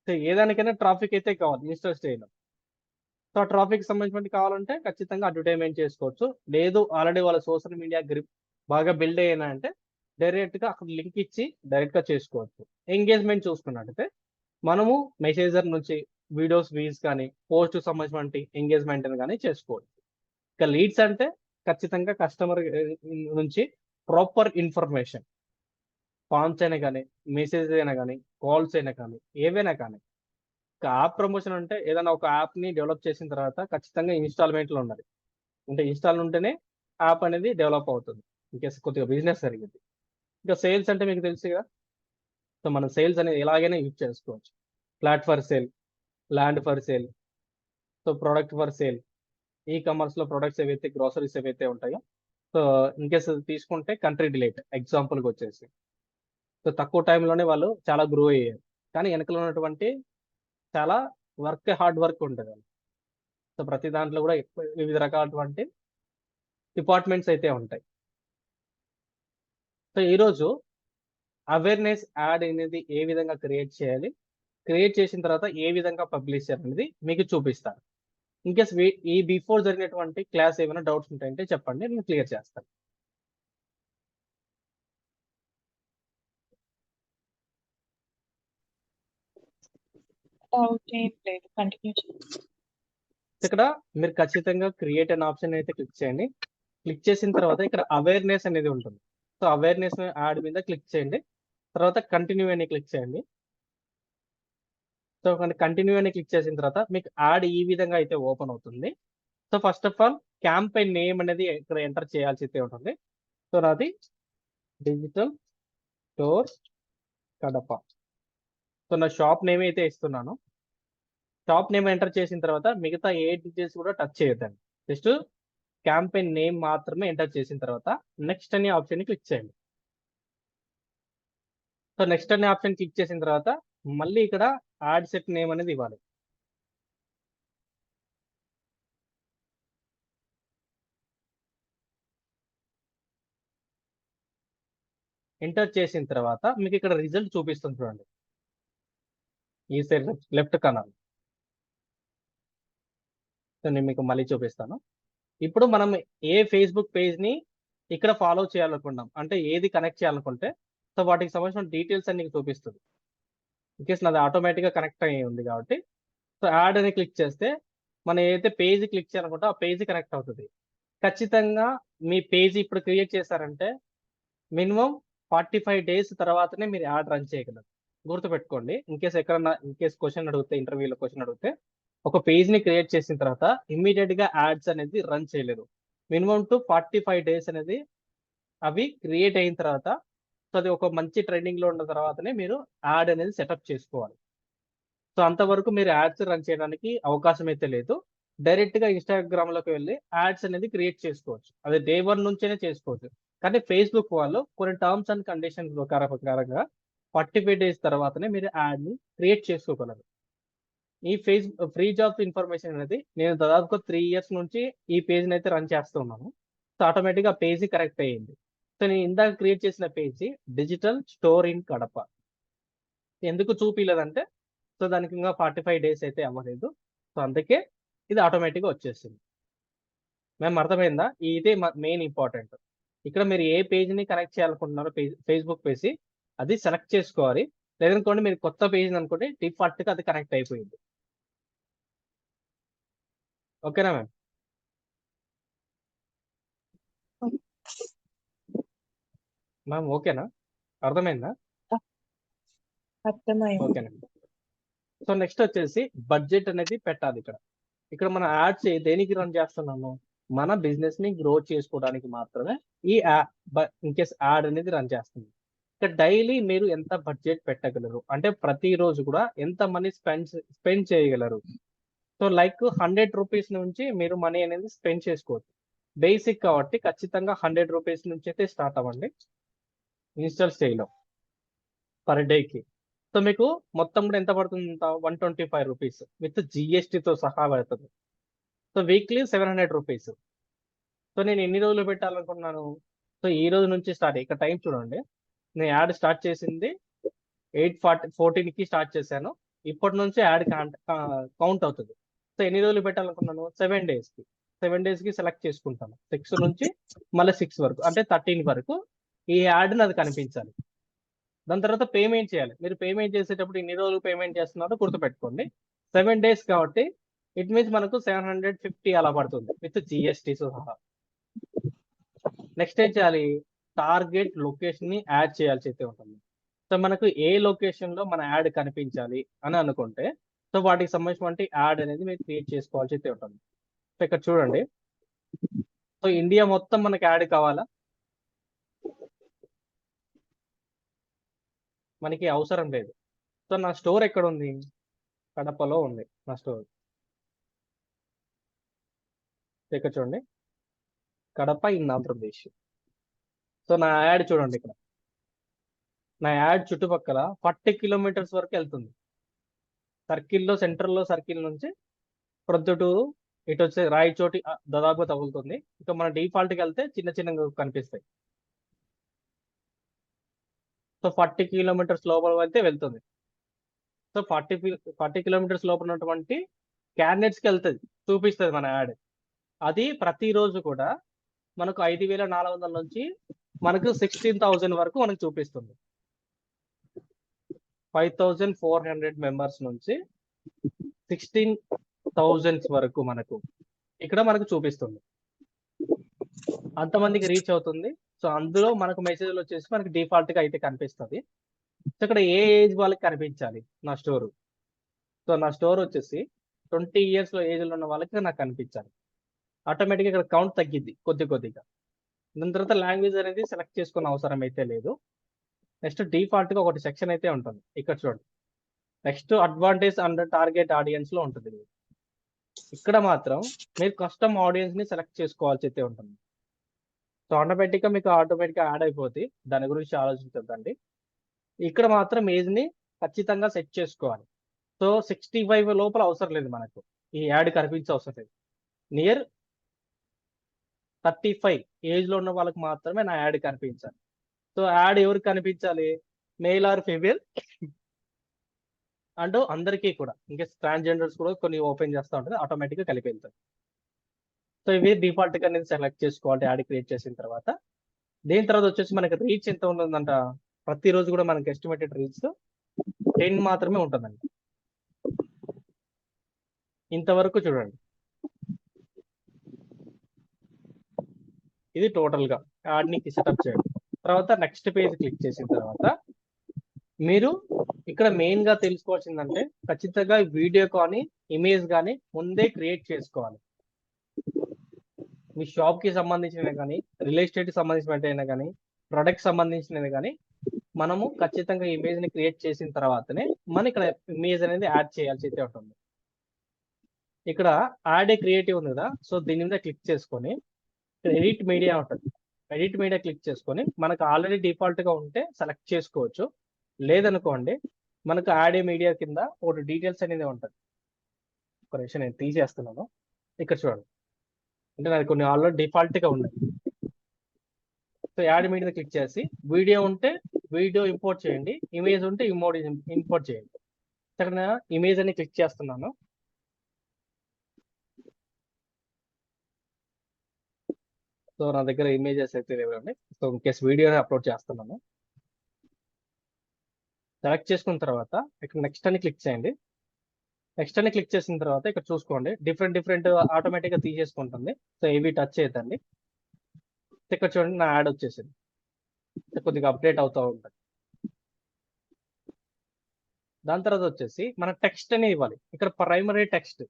సో ఏదానికైనా ట్రాఫిక్ అయితే కావాలి ఇన్స్టా స్టేలో. సో ఆ ట్రాఫిక్ సంబంధించిన కావాలంటే ఖచ్చితంగా అడ్వర్టైజ్మెంట్ చేసుకోవచ్చు. లేదు ఆల్రెడీ వాళ్ళ సోషల్ మీడియా గ్రిప్ బాగా బిల్డ్ అయినా అంటే డైరెక్ట్ గా అక్కడ లింక్ ఇచ్చి డైరెక్ట్ గా చేసుకోవచ్చు. ఎంగేజ్మెంట్ చూసుకున్నట్టయితే మనము మెసేజర్ నుంచి వీడియోస్ వ్యూస్ కానీ పోస్ట్ సంబంధించిన ఎంగేజ్మెంట్ కానీ చేసుకోవచ్చు. ఇక లీడ్స్ అంటే ఖచ్చితంగా కస్టమర్ నుంచి ప్రాపర్ ఇన్ఫర్మేషన్ ఫార్మ్స్ అయినా కానీ, మెసేజ్ అయినా కానీ, కాల్స్ అయినా కానీ, ఏవైనా కానీ ఒక యాప్ ప్రమోషన్ అంటే ఏదైనా ఒక యాప్ని డెవలప్ చేసిన తర్వాత ఖచ్చితంగా ఇన్స్టాల్మెంట్లో ఉండాలి. అంటే ఇన్స్టాల్ ఉంటేనే యాప్ అనేది డెవలప్ అవుతుంది. ఇన్కేస్ కొద్దిగా బిజినెస్ జరిగింది. ఇంకా సేల్స్ అంటే మీకు తెలుసు కదా. సో మనం సేల్స్ అనేది ఎలాగైనా యూజ్ చేసుకోవచ్చు. Flat for sale, land for sale, so product for sale. ఈ కామర్స్లో ప్రొడక్ట్స్ ఏవైతే గ్రోసరీస్ ఏవైతే ఉంటాయో, సో ఇన్కేస్ తీసుకుంటే కంట్రీ డిలైట్ ఎగ్జాంపుల్కి వచ్చేసి, సో తక్కువ టైంలోనే వాళ్ళు చాలా గ్రో అయ్యారు. కానీ వెనకలో ఉన్నటువంటి చాలా హార్డ్ వర్క్ ఉంటుంది. సో ప్రతి దాంట్లో కూడా వివిధ రకాలటువంటి డిపార్ట్మెంట్స్ అయితే ఉంటాయి. సో ఈరోజు అవేర్నెస్ యాడ్ అనేది ఏ విధంగా క్రియేట్ చేయాలి, క్రియేట్ చేసిన తర్వాత ఏ విధంగా పబ్లిష్ చేయాలి అనేది మీకు చూపిస్తాను. ఇన్కేస్ ఈ బిఫోర్ జరిగినటువంటి క్లాస్ ఏమైనా డౌట్స్ ఉంటాయంటే చెప్పండి, నేను క్లియర్ చేస్తాను. డౌట్ ఏం లేదు, కంటిన్యూ చేయండి. ఇక్కడ మీరు ఖచ్చితంగా క్రియేట్ అనే ఆప్షన్ అయితే క్లిక్ చేయండి. క్లిక్ చేసిన తర్వాత ఇక్కడ అవేర్నెస్ అనేది ఉంటుంది. సో అవేర్నెస్ యాడ్ మీద క్లిక్ చేయండి. తర్వాత కంటిన్యూ అని క్లిక్ చేయండి. సో కంటిన్యూ అని క్లిక్ చేసిన తర్వాత మీకు యాడ్ ఈ విధంగా అయితే ఓపెన్ అవుతుంది. So first of all campaign name అనేది ఇక్కడ ఎంటర్ చేయాల్సి అయితే ఉంటుంది. సో నాది డిజిటల్ స్టోర్ కడప. సో నా షాప్ నేమ్ అయితే ఇస్తున్నాను. షాప్ నేమ్ ఎంటర్ చేసిన తర్వాత మిగతా ఏ డీటెయిల్స్ కూడా టచ్ చేయొద్దండి. జస్ట్ క్యాంపెయిన్ నేమ్ మాత్రమే ఎంటర్ చేసిన తర్వాత నెక్స్ట్ అనే ఆప్షన్ క్లిక్ చేయండి. సో నెక్స్ట్ అనే ఆప్షన్ క్లిక్ చేసిన తర్వాత మళ్ళీ ఇక్కడ యాడ్ సెట్ నేమ్ అనేది ఇవ్వాలి. ఎంటర్ చేసిన తర్వాత మీకు ఇక్కడ రిజల్ట్ చూపిస్తుంది చూడండి, ఈ సైడ్ లెఫ్ట్ కార్నర్. సో నేను మీకు మళ్ళీ చూపిస్తాను. ఇప్పుడు మనం ఏ ఫేస్బుక్ పేజ్ని ఇక్కడ ఫాలో చేయాలనుకుంటాం, అంటే ఏది కనెక్ట్ చేయాలనుకుంటే సో వాటికి సంబంధించిన డీటెయిల్స్ అన్ని చూపిస్తుంది. ఇన్కేస్ నాది ఆటోమేటిక్గా కనెక్ట్ అయ్యి ఉంది కాబట్టి సో యాడ్ అని క్లిక్ చేస్తే మనం ఏదైతే పేజ్ క్లిక్ చేయాలనుకుంటే ఆ పేజ్ కనెక్ట్ అవుతుంది. ఖచ్చితంగా మీ పేజ్ ఇప్పుడు క్రియేట్ చేశారంటే మినిమం 45 days తర్వాతనే మీరు యాడ్ రన్ చేయగలరు. గుర్తుపెట్టుకోండి. ఇన్కేస్ క్వశ్చన్ అడిగితే, ఇంటర్వ్యూలో క్వశ్చన్ అడిగితే ఒక పేజ్ని క్రియేట్ చేసిన తర్వాత ఇమ్మీడియట్గా యాడ్స్ అనేది రన్ చేయలేరు. మినిమం టు 45 days అనేది అవి క్రియేట్ అయిన తర్వాత, సో అది ఒక మంచి ట్రెండింగ్లో ఉన్న తర్వాతనే మీరు యాడ్ అనేది సెటప్ చేసుకోవాలి. సో అంతవరకు మీరు యాడ్స్ రన్ చేయడానికి అవకాశం అయితే లేదు. డైరెక్ట్గా ఇన్స్టాగ్రామ్లోకి వెళ్ళి యాడ్స్ అనేది క్రియేట్ చేసుకోవచ్చు. అది day 1 నుంచేనే చేసుకోవచ్చు. కానీ ఫేస్బుక్ వాళ్ళు కొన్ని టర్మ్స్ అండ్ కండిషన్స్ ప్రకారంగా 45 days తర్వాతనే మీరు యాడ్ని క్రియేట్ చేసుకోగలరు. ఈ ఫ్రీ జాబ్స్ ఇన్ఫర్మేషన్ అనేది నేను దాదాపుగా 3 years నుంచి ఈ పేజ్ని అయితే రన్ చేస్తున్నాను. సో ఆటోమేటిక్గా పేజీ కరెక్ట్ అయ్యింది. సో నేను ఇందాక క్రియేట్ చేసిన page digital store in Kadapa. ఎందుకు చూపించలేదంటే సో దానికి ఇంకా 45 days అయితే అవ్వలేదు. సో అందుకే ఇది ఆటోమేటిక్గా వచ్చేసింది. మేము అర్థమైందా? ఇదే మెయిన్ ఇంపార్టెంట్. ఇక్కడ మీరు ఏ పేజ్ని కనెక్ట్ చేయాలనుకుంటున్నారో ఫేస్బుక్ పేజ్ అది సెలెక్ట్ చేసుకోవాలి. లేదనుకోండి మీరు కొత్త పేజ్ అనుకుంటే డిఫాల్ట్గా అది కనెక్ట్ అయిపోయింది. ఓకేనా మ్యామ్? మ్యామ్ ఓకేనా? అర్థమైందా? అర్థమైంది. ఓకేనండి. సో నెక్స్ట్ వచ్చేసి బడ్జెట్ అనేది పెట్టాలి. ఇక్కడ మన యాడ్స్ దేనికి రన్ చేస్తున్నాము, మన బిజినెస్ ని గ్రో చేసుకోవడానికి మాత్రమే ఈ ఇన్కేస్ యాడ్ అనేది రన్ చేస్తుంది. ఇక్కడ డైలీ మీరు ఎంత బడ్జెట్ పెట్టగలరు అంటే ప్రతిరోజు కూడా ఎంత మనీ స్పెండ్ చేయగలరు. సో లైక్ 100 రూపీస్ నుంచి మీరు మనీ అనేది స్పెండ్ చేసుకోవచ్చు. బేసిక్ కాబట్టి ఖచ్చితంగా 100 రూపీస్ నుంచి అయితే స్టార్ట్ అవ్వండి ఇన్స్టాల్ స్టేజ్లో పర్ డేకి. సో మీకు మొత్తం కూడా ఎంత పడుతుంది? 125 రూపీస్ విత్ జిఎస్టీతో సహా పడుతుంది. So weekly 700 rupees. సో నేను ఎన్ని రోజులు పెట్టాలనుకున్నాను? సో ఈ రోజు నుంచి స్టార్ట్. ఇక్కడ టైం చూడండి, నేను యాడ్ స్టార్ట్ చేసింది 8:14కి స్టార్ట్ చేశాను. ఇప్పటి నుంచి యాడ్ కౌంట్ అవుతుంది. సో ఎన్ని రోజులు పెట్టాలనుకున్నాను? 7 daysకి. 7 daysకి సెలెక్ట్ చేసుకుంటాను. 6 నుంచి మళ్ళీ 6 వరకు అంటే 13 వరకు ఈ యాడ్ అది కనిపించాలి. దాని తర్వాత పేమెంట్ చేయాలి. మీరు పేమెంట్ చేసేటప్పుడు ఇన్ని రోజులు పేమెంట్ చేస్తున్నారో గుర్తుపెట్టుకోండి. 7 days కాబట్టి ఇట్ మీన్స్ మనకు 750 అలా పడుతుంది విత్ జిఎస్టీతో సహా. నెక్స్ట్ ఏం చేయాలి? టార్గెట్ లొకేషన్ ని యాడ్ చేయాల్సి అయితే ఉంటుంది. సో మనకు ఏ లొకేషన్ లో మన యాడ్ కనిపించాలి అని అనుకుంటే సో వాటికి సంబంధించినటువంటి యాడ్ అనేది మీరు క్రియేట్ చేసుకోవాల్సి అయితే ఉంటుంది. సో ఇక్కడ చూడండి, సో ఇండియా మొత్తం మనకి యాడ్ కావాలా? మనకి అవసరం లేదు. సో నా స్టోర్ ఎక్కడ ఉంది? కడపలో ఉంది నా స్టోర్. ఇక్కడ చూడండి, కడప ఇన్ ఆంధ్రప్రదేశ్. సో నా యాడ్ చూడండి, ఇక్కడ నా యాడ్ చుట్టుపక్కల 40 కిలోమీటర్స్ వరకు వెళ్తుంది. సర్కిల్లో సెంటర్లో సర్కిల్ నుంచి ప్రొద్దుటూరు ఇటు వచ్చే రాయచోటి దాదాపు తగులుతుంది. ఇక మన డిఫాల్ట్కి వెళ్తే చిన్న చిన్నగా కనిపిస్తాయి. సో 40 కిలోమీటర్స్ లోపల వెళ్తే వెళ్తుంది. సో 40 కిలోమీటర్స్ లోపల ఉన్నటువంటి క్యాండిడేట్స్కి వెళ్తుంది, చూపిస్తుంది మన యాడ్. అది ప్రతిరోజు కూడా మనకు 5,400 నుంచి మనకు 16,000 వరకు మనకు చూపిస్తుంది. 5,400 మెంబర్స్ నుంచి 16,000 వరకు మనకు ఇక్కడ మనకు చూపిస్తుంది. అంతమందికి రీచ్ అవుతుంది. సో అందులో మనకు మెసేజ్లు వచ్చేసి మనకి డిఫాల్ట్ గా అయితే కనిపిస్తుంది. సో ఇక్కడ ఏ ఏజ్ వాళ్ళకి కనిపించాలి నా స్టోర్? సో నా స్టోర్ వచ్చేసి 20 years లో ఏజ్ లో ఉన్న వాళ్ళకి నాకు కనిపించాలి. ఆటోమేటిక్గా ఇక్కడ కౌంట్ తగ్గిద్ది కొద్దిగా. దాని తర్వాత లాంగ్వేజ్ అనేది సెలెక్ట్ చేసుకునే అవసరం అయితే లేదు. నెక్స్ట్ డిఫాల్ట్ గా ఒకటి సెక్షన్ అయితే ఉంటుంది, ఇక్కడ చూడండి. Next advantage and target audience లో ఉంటుంది. ఇక్కడ మాత్రం మీరు కస్టమ్ ఆడియన్స్ ని సెలెక్ట్ చేసుకోవాల్సి అయితే ఉంటుంది. సో మీకు ఆటోమేటిక్గా యాడ్ అయిపోతుంది, దాని గురించి ఆలోచించద్దండి. ఇక్కడ మాత్రం ఏజ్ ని ఖచ్చితంగా సెట్ చేసుకోవాలి. సో 65 లోపల అవసరం లేదు మనకు, ఈ యాడ్ కనిపించే అవసరం లేదు. నియర్ 35 ఏజ్ లో ఉన్న వాళ్ళకి మాత్రమే నా యాడ్ కనిపించాలి. సో యాడ్ ఎవరికి కనిపించాలి? మేల్ ఆర్ ఫీమేల్ అండ్ అందరికీ కూడా, ఇంకా ట్రాన్స్జెండర్స్ కూడా కొన్ని ఓపెన్ చేస్తూ ఉంటుంది, ఆటోమేటిక్గా కలిపి వెళ్తాయి. సో ఇవి డిఫాల్ట్ గా నేను సెలెక్ట్ చేసుకోవాలి యాడ్ క్రియేట్ చేసిన తర్వాత. దీని తర్వాత వచ్చేసి మనకి రీచ్ ఎంత ఉంటుందంట? ప్రతిరోజు కూడా మనకి ఎస్టిమేటెడ్ రీచ్ 10 మాత్రమే ఉంటుందండి. ఇంతవరకు చూడండి, ఇది టోటల్ గా యాడ్ ని సెటప్ చేయండి. తర్వాత నెక్స్ట్ పేజ్ క్లిక్ చేసిన తర్వాత మీరు ఇక్కడ మెయిన్ గా తెలుసుకోవాల్సిందంటే ఖచ్చితంగా వీడియో కానీ ఇమేజ్ కానీ ముందే క్రియేట్ చేసుకోవాలి. మీ షాప్ కి సంబంధించినవి కానీ, రియల్ ఎస్టేట్ కి సంబంధించినవి కానీ, ప్రొడక్ట్ సంబంధించినవి కానీ మనము ఖచ్చితంగా ఇమేజ్ ని క్రియేట్ చేసిన తర్వాతనే మన ఇక్కడ ఇమేజ్ అనేది యాడ్ చేయాల్సి అయితే ఉంటుంది. ఇక్కడ యాడ్ ఏ క్రియేటివ్ ఉంది కదా, సో దీని మీద క్లిక్ చేసుకొని ఎడిట్ మీడియా ఉంటుంది. ఎడిట్ మీడియా క్లిక్ చేసుకొని మనకు ఆల్రెడీ డిఫాల్ట్ గా ఉంటే సెలెక్ట్ చేసుకోవచ్చు. లేదనుకోండి మనకు యాడ్ ఏ మీడియా కింద ఒకటి డీటెయిల్స్ అనేది ఉంటుంది. ఒక నిమిషం నేను తీసేస్తున్నాను. ఇక్కడ చూడండి, అంటే నాకు కొన్ని ఆల్రెడీ డిఫాల్ట్ గా ఉన్నాయి. సో యాడ్ మీడియా క్లిక్ చేసి వీడియో ఉంటే వీడియో ఇంపోర్ట్ చేయండి, ఇమేజ్ ఉంటే ఇంపోర్ట్ చేయండి. అక్కడ ఇమేజ్ అని క్లిక్ చేస్తున్నాను. సో నా దగ్గర ఇమేజెస్ అయితే లేవండి. So in case video upload చేస్తున్నాను. సెలెక్ట్ చేసుకున్న తర్వాత ఇక్కడ నెక్స్ట్ అని క్లిక్ చేయండి. నెక్స్ట్ అని క్లిక్ చేసిన తర్వాత ఇక్కడ చూసుకోండి, డిఫరెంట్ ఆటోమేటిక్గా తీసేసుకుంటుంది. సో ఇవి టచ్ చేయదండి. ఇక్కడ చూడండి, నా యాడ్ వచ్చేసింది. కొద్దిగా అప్డేట్ అవుతూ ఉంటుంది. దాని తర్వాత వచ్చేసి మన టెక్స్ట్ అని ఇవ్వాలి. ఇక్కడ primary text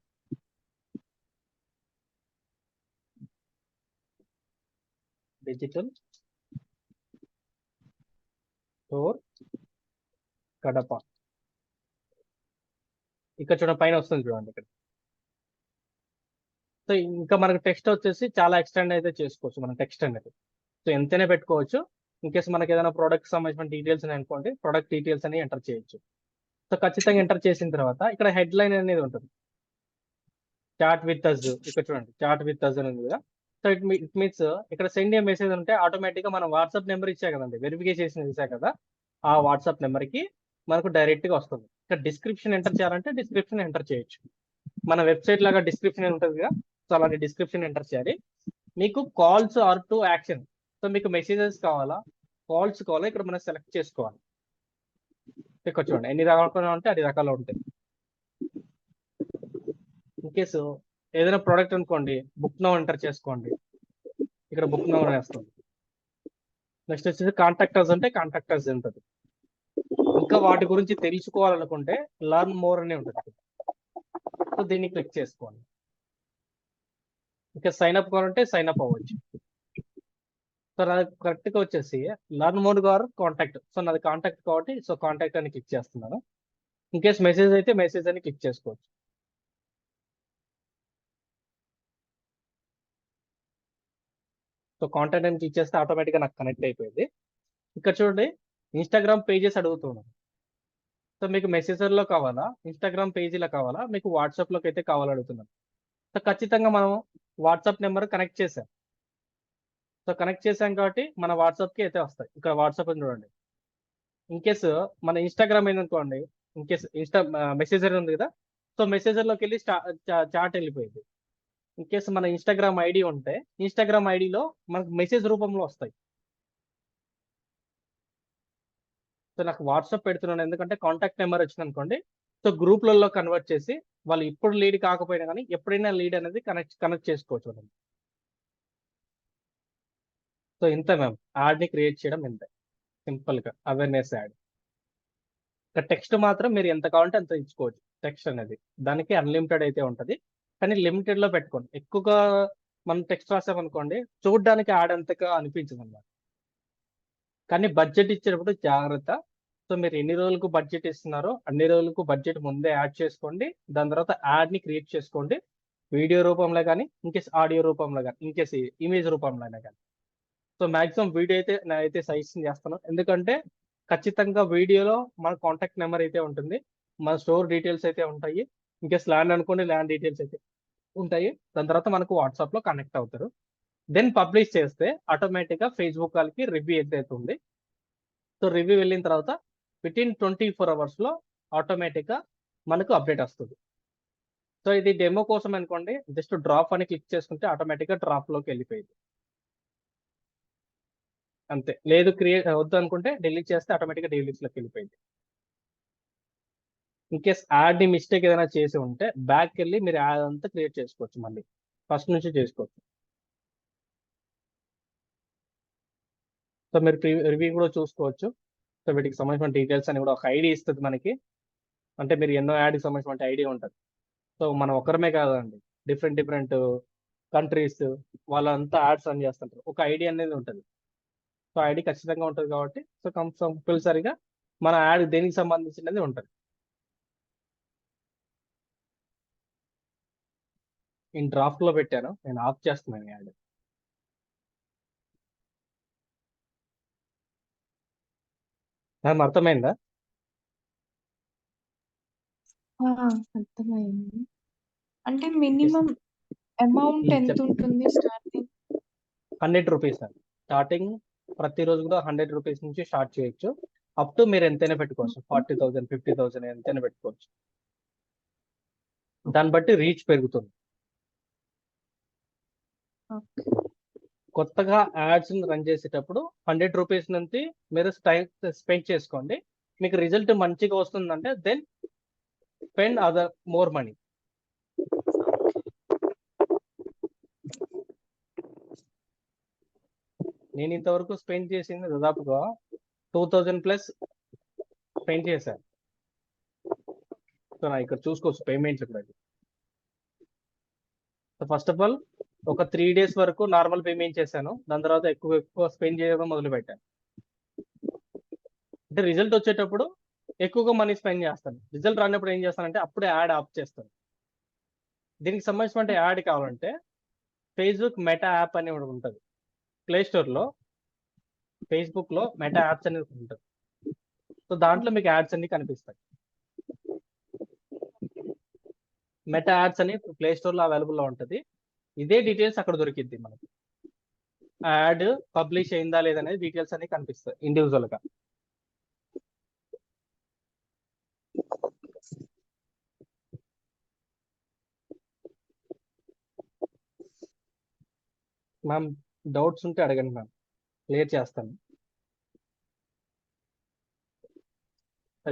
digital store Kadapa, ఇక్కడ చూడండి పైన వస్తుంది చూడండి ఇక్కడ. సో ఇంకా మనకు టెక్స్ట్ వచ్చేసి చాలా ఎక్స్టెండ్ అయితే చేసుకోవచ్చు మనం టెక్స్ట్ అనేది. సో ఎంతైనా పెట్టుకోవచ్చు. ఇన్ కేసు మనకి ఏదైనా ప్రోడక్ట్ సంబంధించిన డీటెయిల్స్ అని అనుకోండి, ప్రోడక్ట్ డీటెయిల్స్ అని ఎంటర్ చేయొచ్చు. సో ఖచ్చితంగా ఎంటర్ చేసిన తర్వాత ఇక్కడ హెడ్ లైన్ అనేది ఉంటుంది, చాట్ విత్ అస్. ఇక్కడ చూడండి చాట్ విత్ అస్ అని ఉంది కదా. సో ఇట్ మీన్స్ ఇక్కడ సెండ్ ఏ మెసేజ్ ఉంటే ఆటోమేటిక్గా మనం వాట్సాప్ నెంబర్ ఇచ్చా కదండి, వెరిఫికేషన్ ఇచ్చా కదా, ఆ వాట్సాప్ నెంబర్కి మనకు డైరెక్ట్గా వస్తుంది. ఇక్కడ డిస్క్రిప్షన్ ఎంటర్ చేయాలంటే డిస్క్రిప్షన్ ఎంటర్ చేయొచ్చు. మన వెబ్సైట్ లాగా డిస్క్రిప్షన్ ఉంటుంది కదా, సో అలాంటి డిస్క్రిప్షన్ ఎంటర్ చేయాలి. మీకు calls or to action, so మీకు మెసేజెస్ కావాలా, కాల్స్ కావాలా, ఇక్కడ మనం సెలెక్ట్ చేసుకోవాలి. ఇక్కడ చూడండి ఎన్ని రకాలు ఉంటే అన్ని రకాలు ఉంటాయి. ఇన్ కేసు ఏదైనా ప్రోడక్ట్ అనుకోండి, బుక్ నౌ ఎంటర్ చేసుకోండి. ఇక్కడ బుక్ నౌ వేస్తుంది. నెక్స్ట్ వచ్చేసి కాంటాక్టర్స్ అంటే కాంటాక్టర్స్ ఉంటుంది. ఇంకా వాటి గురించి తెలుసుకోవాలనుకుంటే లర్న్ మోర్ అనే ఉంటుంది. సో దీన్ని క్లిక్ చేసుకోండి. ఇంకా సైన్ అప్ కావాలంటే సైన్ అప్ అవ్వచ్చు. సో నాది కరెక్ట్గా వచ్చేసి లర్న్ మోర్ గారు కాంటాక్ట్. సో నాది కాంటాక్ట్ కాబట్టి సో కాంటాక్ట్ అని క్లిక్ చేస్తున్నాను. ఇన్ కేస్ మెసేజ్ అయితే మెసేజ్ అని క్లిక్ చేసుకోవచ్చు. సో కాంటాక్ట్ అని క్లిక్ చేస్తే ఆటోమేటిక్గా నాకు కనెక్ట్ అయిపోయింది. ఇక్కడ చూడండి ఇన్స్టాగ్రామ్ పేజెస్ అడుగుతున్నాను. సో మీకు మెసేజర్లో కావాలా, ఇన్స్టాగ్రామ్ పేజీలో కావాలా, మీకు వాట్సాప్లోకి అయితే కావాలడుగుతున్నాను. సో ఖచ్చితంగా మనం వాట్సాప్ నెంబర్ కనెక్ట్ చేసాం. సో కనెక్ట్ చేసాం కాబట్టి మన వాట్సాప్కి అయితే వస్తాయి. ఇక్కడ వాట్సాప్ అని చూడండి. ఇన్ కేసు మన ఇన్స్టాగ్రామ్ ఏందనుకోండి, ఇన్ కేసు మెసేజర్ ఉంది కదా, సో మెసేజర్లోకి వెళ్ళి చాట్ వెళ్ళిపోయింది. ఇన్ కేసు మన ఇన్స్టాగ్రామ్ ఐడి ఉంటే ఇన్స్టాగ్రామ్ ఐడిలో మనకు మెసేజ్ రూపంలో వస్తాయి. సో నాకు వాట్సాప్ పెడుతున్నాను ఎందుకంటే కాంటాక్ట్ నెంబర్ వచ్చింది అనుకోండి, సో గ్రూప్లలో కన్వర్ట్ చేసి వాళ్ళు ఇప్పుడు లీడ్ కాకపోయినా కానీ ఎప్పుడైనా లీడ్ అనేది కనెక్ట్ చేసుకోవచ్చు మనం. సో ఇంత మ్యామ్ యాడ్ని క్రియేట్ చేయడం ఇంతే సింపుల్గా అవేర్నెస్ యాడ్. ఇక టెక్స్ట్ మాత్రం మీరు ఎంత కావాలంటే అంత ఇచ్చుకోవచ్చు. టెక్స్ట్ అనేది దానికి అన్లిమిటెడ్ అయితే ఉంటుంది, కానీ లిమిటెడ్లో పెట్టుకోండి. ఎక్కువగా మనం టెక్స్ట్ రాసామనుకోండి చూడడానికి యాడ్ అంతగా అనిపించదు అన్నమాట. కానీ బడ్జెట్ ఇచ్చేటప్పుడు జాగ్రత్త. సో మీరు ఎన్ని రోజులకు బడ్జెట్ ఇస్తున్నారో అన్ని రోజులకు బడ్జెట్ ముందే యాడ్ చేసుకోండి. దాని తర్వాత యాడ్ని క్రియేట్ చేసుకోండి, వీడియో రూపంలో కానీ ఇన్కేస్ ఆడియో రూపంలో కానీ ఇన్కేస్ ఇమేజ్ రూపంలో అయినా కానీ. సో మాక్సిమం వీడియో అయితే నేనైతే సజెషన్ చేస్తాను, ఎందుకంటే ఖచ్చితంగా వీడియోలో మన కాంటాక్ట్ నెంబర్ అయితే ఉంటుంది, మన స్టోర్ డీటెయిల్స్ అయితే ఉంటాయి, ఇన్కేస్ ల్యాండ్ అనుకోండి ల్యాండ్ డీటెయిల్స్ అయితే ఉంటాయి. దాని తర్వాత మనకు వాట్సాప్లో కనెక్ట్ అవుతారు. దెన్ పబ్లిష్ చేస్తే ఆటోమేటిక్గా ఫేస్బుక్ వాళ్ళకి రివ్యూ అయితే ఉంది. సో రివ్యూ వెళ్ళిన తర్వాత వితిన్ 24 అవర్స్లో ఆటోమేటిక్గా మనకు అప్డేట్ వస్తుంది. సో ఇది డెమో కోసం అనుకోండి, జస్ట్ డ్రాప్ అని క్లిక్ చేసుకుంటే ఆటోమేటిక్గా డ్రాప్లోకి వెళ్ళిపోయింది అంతే. లేదు క్రియేట్ వద్దు అనుకుంటే డిలీట్ చేస్తే ఆటోమేటిక్గా డిలీట్స్లోకి వెళ్ళిపోయింది. ఇన్కేస్ యాడ్ని మిస్టేక్ ఏదైనా చేసి ఉంటే బ్యాక్ వెళ్ళి మీరు యాడ్ అంతా క్రియేట్ చేసుకోవచ్చు, మళ్ళీ ఫస్ట్ నుంచి చేసుకోవచ్చు. సో మీరు రివ్యూ కూడా చూసుకోవచ్చు. సో వీటికి సంబంధించిన డీటెయిల్స్ అని కూడా ఒక ఐడి ఇస్తుంది మనకి, అంటే మీరు ఎన్నో యాడ్కి సంబంధించిన ఐడి ఉంటుంది. సో మనం ఒక్కరమే కాదండి, డిఫరెంట్ కంట్రీస్ వాళ్ళంతా యాడ్స్ రన్ చేస్తుంటారు, ఒక ఐడి అనేది ఉంటుంది. సో ఐడి ఖచ్చితంగా ఉంటుంది కాబట్టి సో కంపల్సరీగా మన యాడ్ దేనికి సంబంధించినది ఉంటుంది. నేను డ్రాఫ్ట్లో పెట్టాను, నేను ఆఫ్ చేస్తున్నాను యాడ్. మ్యామ్ అర్థమైందా? అర్థమైంది. అంటే మినిమం అమౌంట్ ఎంత ఉంటుంది స్టార్టింగ్? 100 రూపీస్ అండి స్టార్టింగ్. ప్రతిరోజు కూడా 100 రూపీస్ నుంచి స్టార్ట్ చేయొచ్చు. అప్ టు మీరు ఎంతైనా పెట్టుకోవచ్చు, 40,000 50,000 ఎంతైనా పెట్టుకోవచ్చు. దాన్ని బట్టి రీచ్ పెరుగుతుంది. కొత్తగా యాడ్స్ రన్ చేసేటప్పుడు 100 రూపీస్ నుంచి మీరు టైం స్పెండ్ చేసుకోండి. మీకు రిజల్ట్ మంచిగా వస్తుందంటే then spend other more money. నేను ఇంతవరకు స్పెండ్ చేసింది దాదాపుగా 2000+ స్పెండ్ చేశాను. సో నా ఇక్కడ చూసుకోవచ్చు పేమెంట్స్ కూడా. సో ఫస్ట్ ఆఫ్ ఆల్ ఒక 3 days వరకు నార్మల్ పేమెంట్ చేశాను, దాని తర్వాత ఎక్కువ స్పెండ్ చేయడం మొదలు పెట్టాను. అంటే రిజల్ట్ వచ్చేటప్పుడు ఎక్కువగా మనీ స్పెండ్ చేస్తాను, రిజల్ట్ రానప్పుడు ఏం చేస్తానంటే అప్పుడే యాడ్ ఆఫ్ చేస్తాను. దీనికి సంబంధించిన యాడ్ కావాలంటే ఫేస్బుక్ మెటా యాప్ అని ఒకటి ఉంటుంది, ప్లే స్టోర్లో ఫేస్బుక్లో మెటా యాప్స్ అనేది ఉంటుంది. సో దాంట్లో మీకు యాడ్స్ అన్ని కనిపిస్తాయి. మెటా యాడ్స్ అని ప్లే స్టోర్లో అవైలబుల్లో ఉంటుంది. ఇదే డీటెయిల్స్ అక్కడ దొరికిద్ది మనకి. యాడ్ పబ్లిష్ అయిందా లేదనేది డీటెయిల్స్ అన్ని కనిపిస్తాయి ఇండివిజువల్గా. మ్యామ్ డౌట్స్ ఉంటే అడగండి మ్యామ్, క్లియర్ చేస్తాను.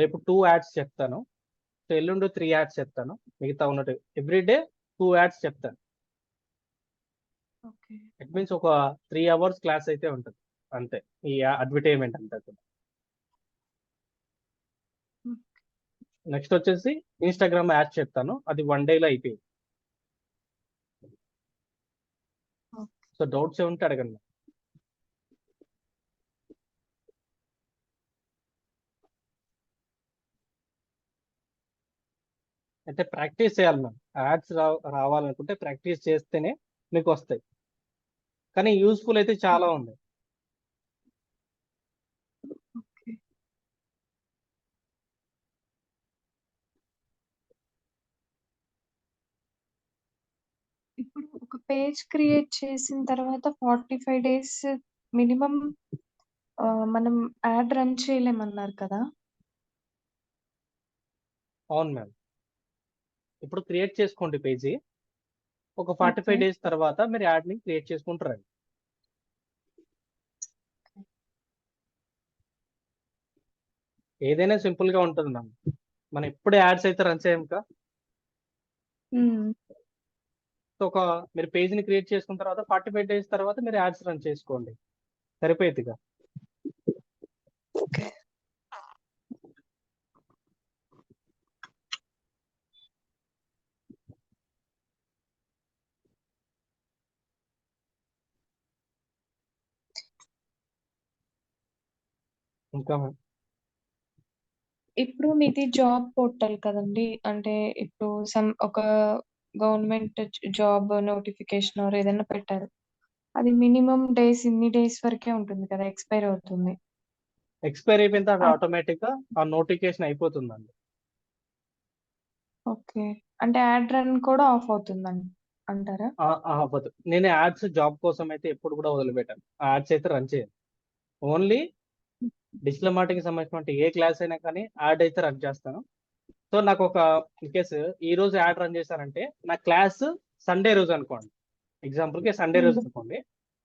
రేపు 2 యాడ్స్ చెప్తాను, సో ఎల్లుండి 3 యాడ్స్ చెప్తాను, మిగతా ఉన్నట్టు ఎవ్రీడే 2 యాడ్స్ చెప్తాను. ఇట్ మీన్స్ ఒక 3 hours క్లాస్ అయితే ఉంటుంది. అంతే ఈ అడ్వర్టైజ్మెంట్ అంతా కూడా. నెక్స్ట్ వచ్చేసి ఇన్స్టాగ్రామ్ యాడ్స్ చెప్తాను, అది 1 డేలో అయిపోయింది. సో డౌట్స్ ఏముంటే అడగండి. అయితే ప్రాక్టీస్ చేయాలి మ్యామ్. యాడ్స్ రావాలనుకుంటే ప్రాక్టీస్ చేస్తేనే మీకు వస్తాయి, కానీ యూస్ఫుల్ అయితే చాలా ఉంది. ఓకే. ఇప్పుడు ఒక పేజ్ క్రియేట్ చేసిన తర్వాత 45 డేస్ మినిమం మనం యాడ్ రన్ చేయలేమన్నారు కదా? అవును మ్యామ్. ఇప్పుడు క్రియేట్ చేసుకోండి పేజీ, ఒక ఓకే. 45 డేస్ తర్వాత మీరు యాడ్ని క్రియేట్ చేసుకుంటారండి. ఏదైనా సింపుల్ గా ఉంటుంది మ్యామ్. మనం ఎప్పుడు యాడ్స్ అయితే రన్ చేయం కదా. సో మీరు పేజీని క్రియేట్ చేసుకున్న తర్వాత 45 డేస్ తర్వాత మీరు యాడ్స్ రన్ చేసుకోండి, సరిపోయిద్దిగా. ఓకే. ఇంకా మ్యామ్ ఇప్పుడు మీది జాబ్ పోర్టల్ కదండి, అంటే ఇప్పుడు ఒక గవర్నమెంట్ జాబ్ నోటిఫికేషన్ ఆర్ ఏదైనా పెట్టారు, అది మినిమం డేస్ ఇన్ని డేస్ వరకే ఉంటుంది కదా, ఎక్స్పైర్ అవుతుంది. ఎక్స్పైర్ అయిపోయిన తర్వాత అ- ఆటోమేటిక్ గా ఆ నోటిఫికేషన్ అయిపోతుందండి. ఓకే. అంటే యాడ్ రన్ కూడా ఆఫ్ అవుతుందండి అంటారా? అవ్వదు. నేను యాడ్స్ జాబ్ కోసం అయితే ఎప్పుడు కూడా వదిలిపెట్టాను, ఆ యాడ్స్ అయితే రన్ చేయను. ఓన్లీ డిజిటల్ మార్కెటింగ్ సంబంధించిన ఏ క్లాస్ అయినా కానీ యాడ్ అయితే రన్ చేస్తాను. సో నాకు ఒక ఇన్ కేసు ఈ రోజు యాడ్ రన్ చేశానంటే నా క్లాస్ సండే రోజు అనుకోండి, ఎగ్జాంపుల్ కి సండే రోజు అనుకోండి.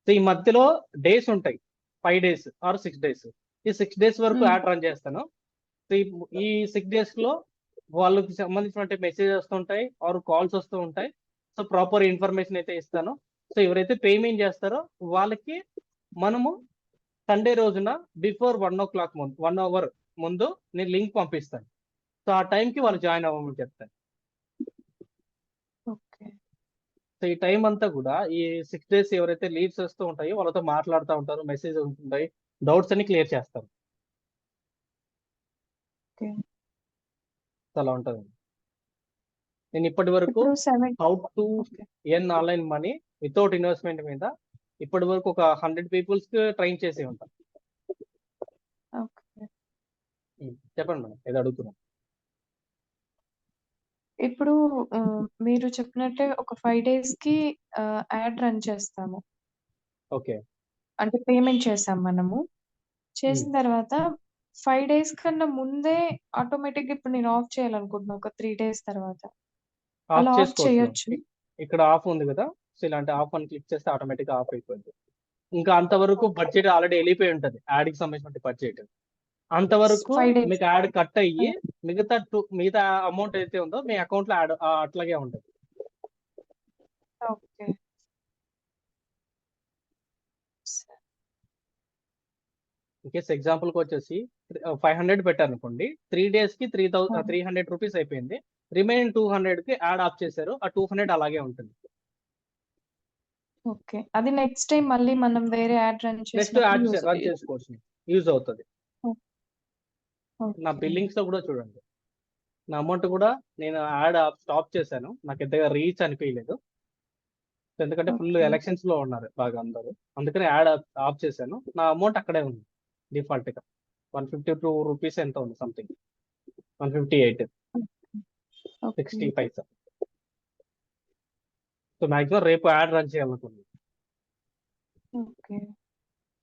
సో ఈ మధ్యలో డేస్ ఉంటాయి, 5 డేస్ ఆర్ 6 డేస్. ఈ 6 డేస్ వరకు యాడ్ రన్ చేస్తాను. సో ఈ 6 డేస్ లో వాళ్ళకి సంబంధించిన మెసేజ్ వస్తుంటాయి ఆర్ కాల్స్ వస్తూ ఉంటాయి. సో ప్రాపర్ ఇన్ఫర్మేషన్ అయితే ఇస్తాను. సో ఎవరైతే పేమెంట్ చేస్తారో వాళ్ళకి మనము సండే రోజున బిఫోర్ 1 o'clock ముందు 1 అవర్ ముందు నేను లింక్ పంపిస్తాను. సో ఆ టైంకి వాళ్ళు జాయిన్ అవ్వమని చెప్తాను. ఓకే. సో ఈ టైం అంతా కూడా ఈ 6 డేస్ ఎవరైతే లీడ్స్ వస్తూ ఉంటాయో వాళ్ళతో మాట్లాడుతూ ఉంటారు, మెసేజ్ ఉంటుంటాయి, డౌట్స్ అన్ని క్లియర్ చేస్తారు. ఓకే. సో అలా ఉంటుంది. నేను ఇప్పటి వరకు ఇప్పుడు how to okay. Earn online money without investment మీద ఇప్పటి వరకు ఒక 100 పీపుల్స్ కి ట్రైన్ చేసి ఉంటాను. ఓకే. చెప్పండి మేడం, ఏదో అడుగుతున్నాను. ఇప్పుడు మీరు చెప్పినట్టే ఒక 5 డేస్‌కి యాడ్ రన్ చేస్తాము. ఓకే. అంటే పేమెంట్ చేసాం మనము. చేసిన తర్వాత 5 డేస్ కన్నా ముందే ఆటోమేటిక్‌గా ఇప్పుడు నేను ఆఫ్ చేయాలనుకుంటున్నా ఒక 3 డేస్ తర్వాత. ఆఫ్ అలా ఆఫ్ చేసుకోవచ్చు మేడం. చేయొచ్చు. ఇక్కడ ఆఫ్ ఉంది కదా, సో ఇలాంటి ఆఫ్ అని క్లిక్ చేస్తే ఆటోమేటిక్ ఆఫ్ అయిపోయింది. ఇంకా అంతవరకు బడ్జెట్ ఆల్రెడీ వెళ్ళిపోయి ఉంటుంది, యాడ్ కి సంబంధించిన బడ్జెట్. అంతవరకు 5 డేస్. మీకు యాడ్ కట్ అయ్యి మిగతా అమౌంట్ అయితే ఉందో మీ అకౌంట్ లో యాడ్ అట్లాగే ఉంటుంది. ఓకే. ఇన్కేస్ ఎగ్జాంపుల్ కి వచ్చేసి 500 పెట్టారు అనుకోండి, 3 days కి 300 రూపీస్ అయిపోయింది. రిమైనింగ్ 200 కి యాడ్ ఆఫ్ చేశారు, ఆ 200 అలాగే ఉంటుంది. ఓకే. అది నెక్స్ట్ టైం మళ్ళీ మనం వేరే యాడ్ రన్ నెక్స్ట్ చేసినప్పుడు యాడ్ రన్ చేసుకోవచ్చు, యూజ్ అవుతుంది. నా ఓకే. బిల్లింగ్స్ లో కూడా చూడండి, నా అమౌంట్ కూడా నేను యాడ్ స్టాప్ చేశాను, నాకు ఎంతగా రీచ్ అనిపించలేదు. ఎందుకంటే ఫుల్ ఓకే. ఎలక్షన్స్ లో ఉన్నారు బాగా అందరూ, అందుకని యాడ్ ఆఫ్ చేశాను. నా అమౌంట్ అక్కడే ఉంది డిఫాల్ట్ గా 152 రూపీస్ ఎంత ఉంది, something 158 okay. 60 paisa. So maximum రేపు యాడ్ రన్ చేయాలనుకుంది. Okay.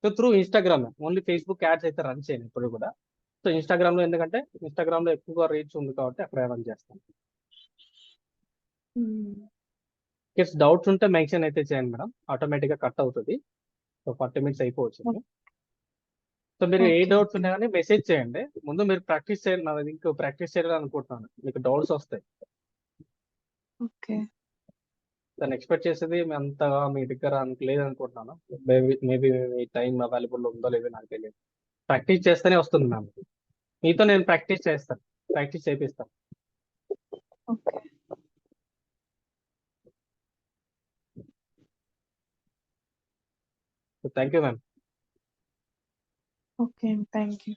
So through Instagram, only Facebook ads అయితే రన్ చేయను ఇప్పుడు కూడా. సో ఇన్స్టాగ్రామ్ లో, ఎందుకంటే ఇన్స్టాగ్రామ్ లో ఎక్కువగా రీచ్ ఉంది కాబట్టి అక్కడ రన్ చేస్తాను. కేస్ డౌట్స్ ఉంటే మెన్షన్ అయితే చేయండి మేడం, ఆటోమేటిక్ గా కట్ అవుతుంది. సో 40 minutes అయిపోవచ్చు. సో మీరు ఏ ఓకే. డౌట్స్ ఉన్నా కానీ మెసేజ్ చేయండి. ముందు మీరు ప్రాక్టీస్ చేయాలి, నా ఇంకో ప్రాక్టీస్ చేయాలని అనుకుంటున్నాను, మీకు డౌట్స్ వస్తాయి. ఓకే. తను ఎక్స్పెక్ట్ చేసేది అంతగా మీ దగ్గర అంత లేదనుకుంటున్నాను. మేబీ మీ టైం అవైలబుల్ ఉందో లేదో నాకు తెలియదు. ప్రాక్టీస్ చేస్తేనే వస్తుంది మ్యామ్. మీతో నేను ప్రాక్టీస్ చేస్తాను, ప్రాక్టీస్ చేపిస్తాను. Okay. Thank you ma'am. Okay. Thank you.